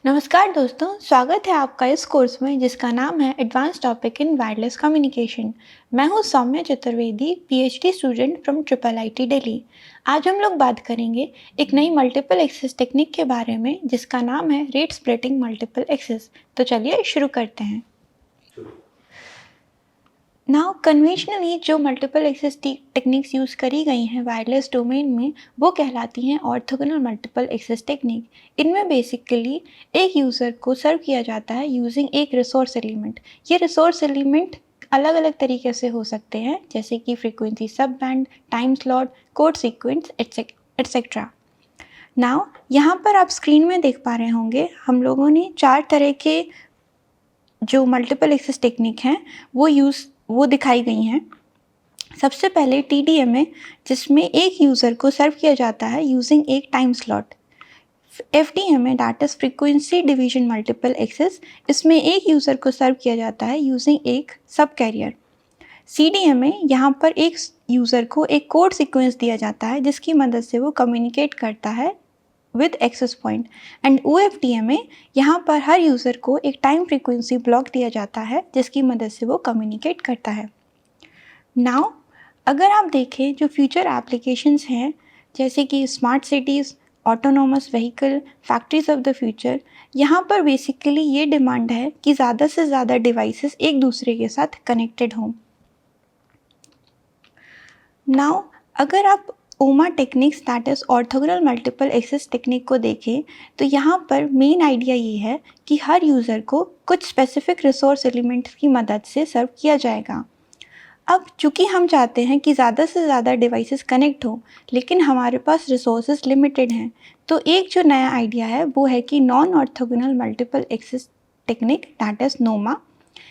नमस्कार दोस्तों, स्वागत है आपका इस कोर्स में जिसका नाम है advance topic in wireless communication. मैं हूं Saumya Chaturvedi, PhD student from triple IT Delhi. आज हम लोग बात करेंगे एक नई मल्टीपल एक्सेस टेक्निक के बारे में जिसका नाम है रेट स्प्लिटिंग मल्टीपल एक्सेस। तो चलिए शुरू करते हैं। नाउ कन्वेंशनली जो मल्टीपल एक्सेस टेक्निक्स यूज़ करी गई हैं वायरलेस डोमेन में वो कहलाती हैं ऑर्थोगोनल मल्टीपल एक्सेस टेक्निक। इनमें बेसिकली एक यूज़र को सर्व किया जाता है यूजिंग एक रिसोर्स एलिमेंट। ये रिसोर्स एलिमेंट अलग अलग तरीके से हो सकते हैं जैसे कि फ्रीक्वेंसी सब band, time slot, code sequence etcetera. Now यहाँ पर आप स्क्रीन में देख पा रहे होंगे हम लोगों ने 4 तरह के जो मल्टीपल एक्सेस टेक्निक हैं वो दिखाई गई हैं। सबसे पहले TDMA जिसमें एक यूज़र को सर्व किया जाता है यूजिंग एक time slot. FDMA that is frequency division multiple access, इसमें एक यूज़र को सर्व किया जाता है यूजिंग एक सब कैरियर। CDMA यहाँ पर एक यूज़र को एक कोड सीक्वेंस दिया जाता है जिसकी मदद से वो कम्युनिकेट करता है with access point. And OFDMA यहाँ पर हर यूज़र को एक टाइम फ्रीक्वेंसी ब्लॉक दिया जाता है जिसकी मदद से वो कम्युनिकेट करता है। नाउ अगर आप देखें जो फ्यूचर एप्लीकेशंस हैं जैसे कि smart cities, autonomous vehicle, factories of the future, यहाँ पर बेसिकली ये डिमांड है कि ज़्यादा से ज़्यादा डिवाइसेस एक दूसरे के साथ कनेक्टेड हों। नाउ अगर आप OMA techniques that is orthogonal multiple access technique को देखें तो यहाँ पर मेन आइडिया ये है कि हर यूज़र को कुछ स्पेसिफिक रिसोर्स एलिमेंट्स की मदद से सर्व किया जाएगा। अब चूँकि हम चाहते हैं कि ज़्यादा से ज़्यादा डिवाइसेस कनेक्ट हो लेकिन हमारे पास रिसोर्सेज लिमिटेड हैं, तो एक जो नया आइडिया है वो है कि non orthogonal multiple access technique that is NOMA.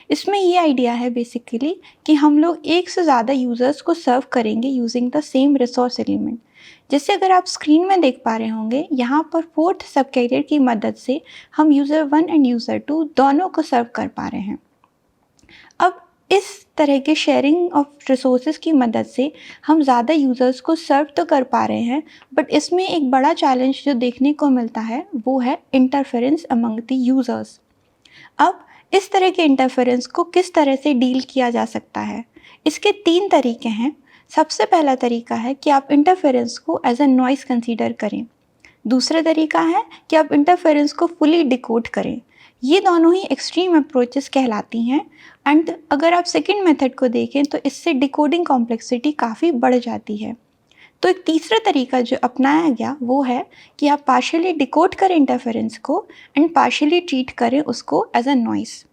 इसमें ये आइडिया है बेसिकली कि हम लोग एक से ज़्यादा यूज़र्स को सर्व करेंगे using the same resource element. जैसे अगर आप स्क्रीन में देख पा रहे होंगे यहाँ पर 4th सब कैरियर की मदद से हम यूज़र 1 एंड यूज़र 2 दोनों को सर्व कर पा रहे हैं। अब इस तरह के शेयरिंग ऑफ रिसोर्सेज की मदद से हम ज़्यादा यूज़र्स को सर्व तो कर पा रहे हैं, बट इसमें एक बड़ा चैलेंज जो देखने को मिलता है वो है इंटरफेरेंस अमंग द यूज़र्स। अब इस तरह के इंटरफेरेंस को किस तरह से डील किया जा सकता है? इसके 3 तरीके हैं। सबसे पहला तरीका है कि आप इंटरफेरेंस को एज अ नॉइस कंसीडर करें। दूसरा तरीका है कि आप इंटरफेरेंस को फुली डिकोड करें। ये दोनों ही एक्सट्रीम अप्रोचेस कहलाती हैं। एंड अगर आप सेकंड मेथड को देखें तो इससे डिकोडिंग कॉम्प्लेक्सिटी काफ़ी बढ़ जाती है। तो एक तीसरा तरीका जो अपनाया गया वो है कि आप पार्शियली डिकोड करें इंटरफेरेंस को एंड पार्शियली ट्रीट करें उसको एज अ नॉइस।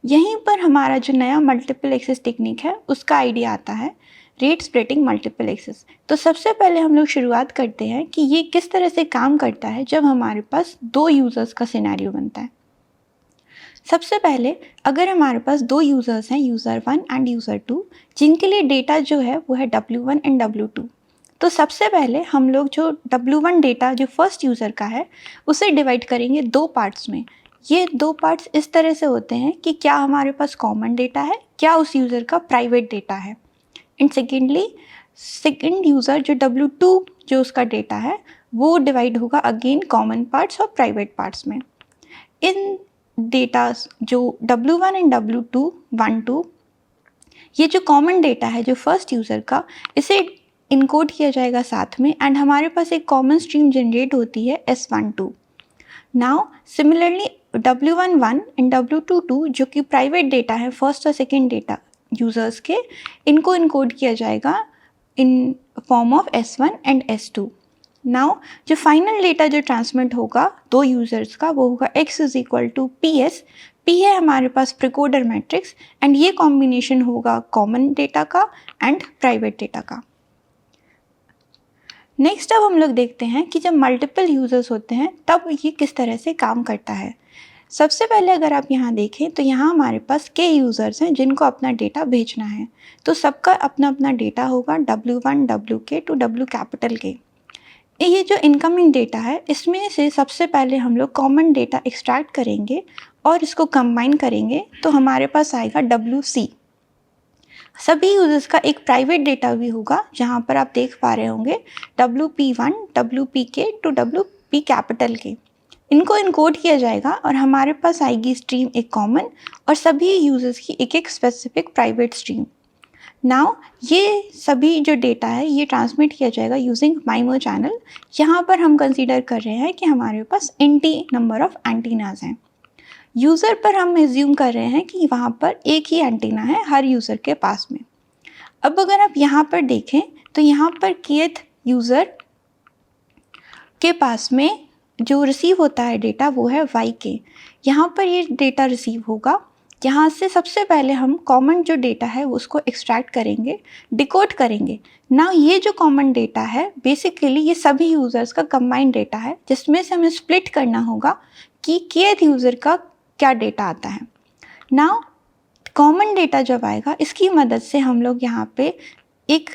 यहीं पर हमारा जो नया मल्टीपल एक्सेस टेक्निक है उसका आइडिया आता है रेट स्प्लिटिंग मल्टीपल एक्सेस। तो सबसे पहले हम लोग शुरुआत करते हैं कि ये किस तरह से काम करता है जब हमारे पास 2 यूज़र्स का सिनेरियो बनता है। सबसे पहले अगर हमारे पास 2 यूज़र्स हैं, यूज़र 1 एंड यूज़र 2, जिनके लिए डेटा जो है वो है W1 एंड W2। तो सबसे पहले हम लोग जो W1 डेटा जो फर्स्ट यूज़र का है उसे डिवाइड करेंगे 2 पार्ट्स में। ये 2 पार्ट्स इस तरह से होते हैं कि क्या हमारे पास कॉमन डेटा है, क्या उस यूज़र का प्राइवेट डेटा है। एंड सेकेंडली सेकेंड यूज़र जो W2 जो उसका डेटा है वो डिवाइड होगा अगेन कॉमन पार्ट्स और प्राइवेट पार्ट्स में। इन डेटा जो W1 एंड W2 1 2, ये जो कॉमन डेटा है जो फर्स्ट यूज़र का, इसे इनकोड किया जाएगा साथ में एंड हमारे पास एक कॉमन स्ट्रीम जनरेट होती है S12। Now similarly W1 1 and W2 2 जो कि प्राइवेट डेटा है फर्स्ट और सेकेंड डेटा यूज़र्स के, इनको इनकोड किया जाएगा in form of S1 and S2। Now जो फाइनल डेटा जो ट्रांसमिट होगा 2 यूज़र्स का वो होगा x is equal to PS। P है हमारे पास प्रिकोडर मैट्रिक्स एंड ये कॉम्बिनेशन होगा कॉमन डेटा का एंड प्राइवेट डेटा का। नेक्स्ट अब हम लोग देखते हैं कि जब मल्टीपल यूज़र्स होते हैं तब ये किस तरह से काम करता है। सबसे पहले अगर आप यहाँ देखें तो यहाँ हमारे पास k यूज़र्स हैं जिनको अपना डेटा भेजना है, तो सबका अपना अपना डेटा होगा W1 WK to W capital K। ये जो इनकमिंग डेटा है इसमें से सबसे पहले हम लोग कॉमन डेटा एक्सट्रैक्ट करेंगे और इसको कंबाइन करेंगे तो हमारे पास आएगा WC। सभी यूज़र्स का एक प्राइवेट डेटा भी होगा जहाँ पर आप देख पा रहे होंगे WP1 WPK to WP capital K। इनको इनकोड किया जाएगा और हमारे पास आएगी स्ट्रीम एक कॉमन और सभी यूजर्स की एक एक स्पेसिफिक प्राइवेट स्ट्रीम। नाउ ये सभी जो डेटा है ये ट्रांसमिट किया जाएगा यूजिंग माइमो चैनल। यहाँ पर हम कंसीडर कर रहे हैं कि हमारे पास एंटी नंबर ऑफ एंटीनाज हैं। यूज़र पर हम एज्यूम कर रहे हैं कि वहाँ पर एक ही एंटीना है हर यूज़र के पास में। अब अगर आप यहाँ पर देखें तो यहाँ पर kth यूज़र के पास में जो रिसीव होता है डेटा वो है yk। यहाँ पर ये डेटा रिसीव होगा। यहाँ से सबसे पहले हम कॉमन जो डेटा है उसको एक्सट्रैक्ट करेंगे, डिकोड करेंगे ना। ये जो कॉमन डेटा है बेसिकली ये सभी यूज़र्स का कंबाइंड डेटा है जिसमें से हमें स्प्लिट करना होगा कि kth यूज़र का क्या डेटा आता है। ना कॉमन डेटा जब आएगा इसकी मदद से हम लोग यहाँ पे एक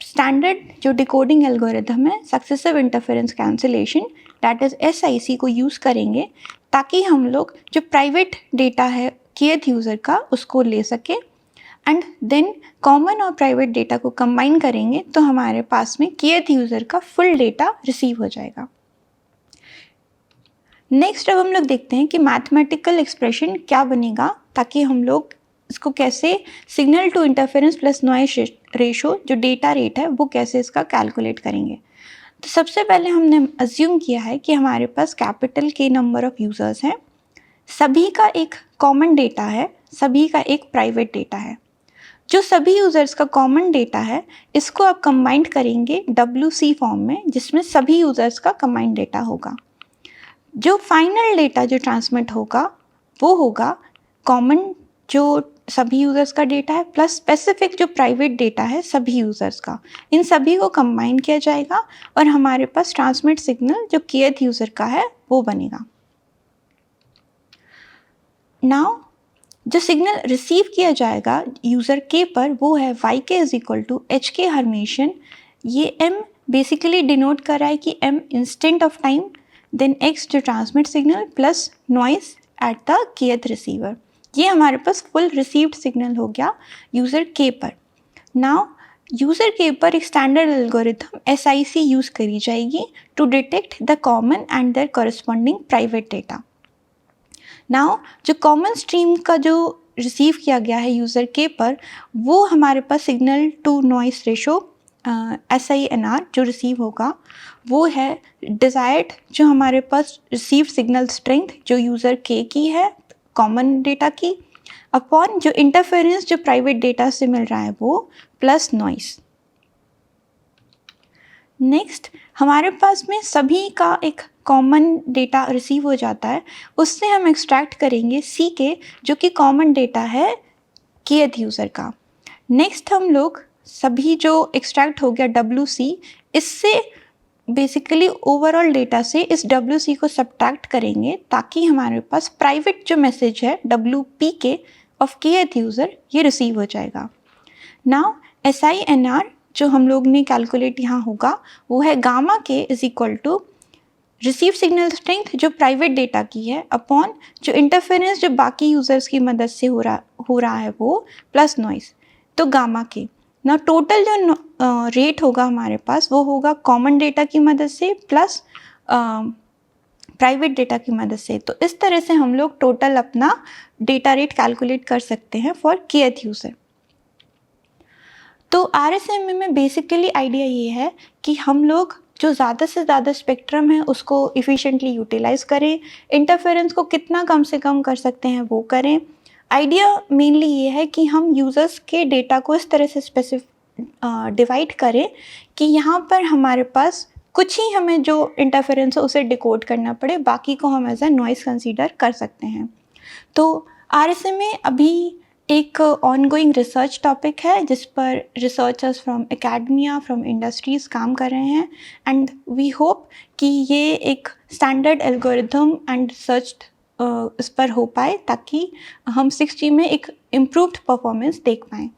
स्टैंडर्ड जो डिकोडिंग एल्गोरिथम है successive interference cancellation that is SIC को यूज़ करेंगे ताकि हम लोग जो प्राइवेट डेटा है kth यूज़र का उसको ले सके एंड देन कॉमन और प्राइवेट डेटा को कंबाइन करेंगे तो हमारे पास में kth यूज़र का फुल डेटा रिसीव हो जाएगा। नेक्स्ट अब हम लोग देखते हैं कि मैथमेटिकल एक्सप्रेशन क्या बनेगा ताकि हम लोग इसको कैसे signal to interference plus noise ratio जो डेटा रेट है वो कैसे इसका कैलकुलेट करेंगे। तो सबसे पहले हमने अज्यूम किया है कि हमारे पास capital K number of users हैं, सभी का एक कॉमन डेटा है, सभी का एक प्राइवेट डेटा है। जो सभी यूज़र्स का कॉमन डेटा है इसको आप कंबाइंड करेंगे WC फॉर्म में जिसमें सभी यूज़र्स का कंबाइंड डेटा होगा। जो फाइनल डेटा जो ट्रांसमिट होगा वो होगा कॉमन जो सभी यूज़र्स का डेटा है प्लस स्पेसिफिक जो प्राइवेट डेटा है सभी यूज़र्स का। इन सभी को कंबाइन किया जाएगा और हमारे पास ट्रांसमिट सिग्नल जो kth यूज़र का है वो बनेगा। नाउ जो सिग्नल रिसीव किया जाएगा यूज़र K पर वो है yk is equal to HK Hermitian. ये M बेसिकली डिनोट कर रहा है कि M instant of time then X जो transmit signal plus noise at the kth receiver. ये हमारे पास फुल रिसीव्ड सिग्नल हो गया यूज़र K पर। नाउ यूज़र K पर एक स्टैंडर्ड एल्गोरिथम SIC यूज़ करी जाएगी to detect the common and their corresponding private data. Now जो कॉमन स्ट्रीम का जो रिसीव किया गया है यूज़र K पर वो हमारे पास signal to noise ratio SINR जो रिसीव होगा वो है डिज़ायर्ड जो हमारे पास रिसीव सिग्नल स्ट्रेंथ जो यूज़र K की है कॉमन डेटा की अपॉन जो इंटरफेरेंस जो प्राइवेट डेटा से मिल रहा है वो प्लस नॉइस। नेक्स्ट हमारे पास में सभी का एक कॉमन डेटा रिसीव हो जाता है, उससे हम एक्सट्रैक्ट करेंगे CK जो कि कॉमन डेटा है kth यूज़र का। नेक्स्ट हम लोग सभी जो एक्सट्रैक्ट हो गया WC इससे बेसिकली ओवरऑल डेटा से इस WC को सब्ट्रैक्ट करेंगे ताकि हमारे पास प्राइवेट जो मैसेज है WPK ऑफ kth यूज़र ये रिसीव हो जाएगा। नाउ SINR जो हम लोग ने कैलकुलेट यहाँ होगा वो है gamma K is equal to receive signal strength जो प्राइवेट डेटा की है अपॉन जो इंटरफेरेंस जो बाकी यूज़र्स की मदद से हो रहा है वो प्लस नॉइस तो गामा K। ना टोटल जो रेट होगा हमारे पास वो होगा कॉमन डेटा की मदद से प्लस प्राइवेट डेटा की मदद से। तो इस तरह से हम लोग टोटल अपना डेटा रेट कैलकुलेट कर सकते हैं फॉर kth यूज़र। तो RSMA में बेसिकली आइडिया ये है कि हम लोग जो ज़्यादा से ज़्यादा स्पेक्ट्रम है उसको इफ़िशेंटली यूटिलाइज़ करें, इंटरफेरेंस को कितना कम से कम कर सकते हैं वो करें। आइडिया मेनली ये है कि हम यूज़र्स के डेटा को इस तरह से डिवाइड करें कि यहाँ पर हमारे पास कुछ ही हमें जो इंटरफेरेंस है उसे डिकोड करना पड़े, बाकी को हम एज ए नॉइस कंसीडर कर सकते हैं। तो RSMA अभी एक ऑनगोइंग रिसर्च टॉपिक है जिस पर researchers from academia from industries काम कर रहे हैं एंड वी होप कि ये एक स्टैंडर्ड एल्गोरिथम एंड रिसर्च इस पर हो पाए ताकि हम 6G में एक इम्प्रूव्ड परफॉर्मेंस देख पाएँ।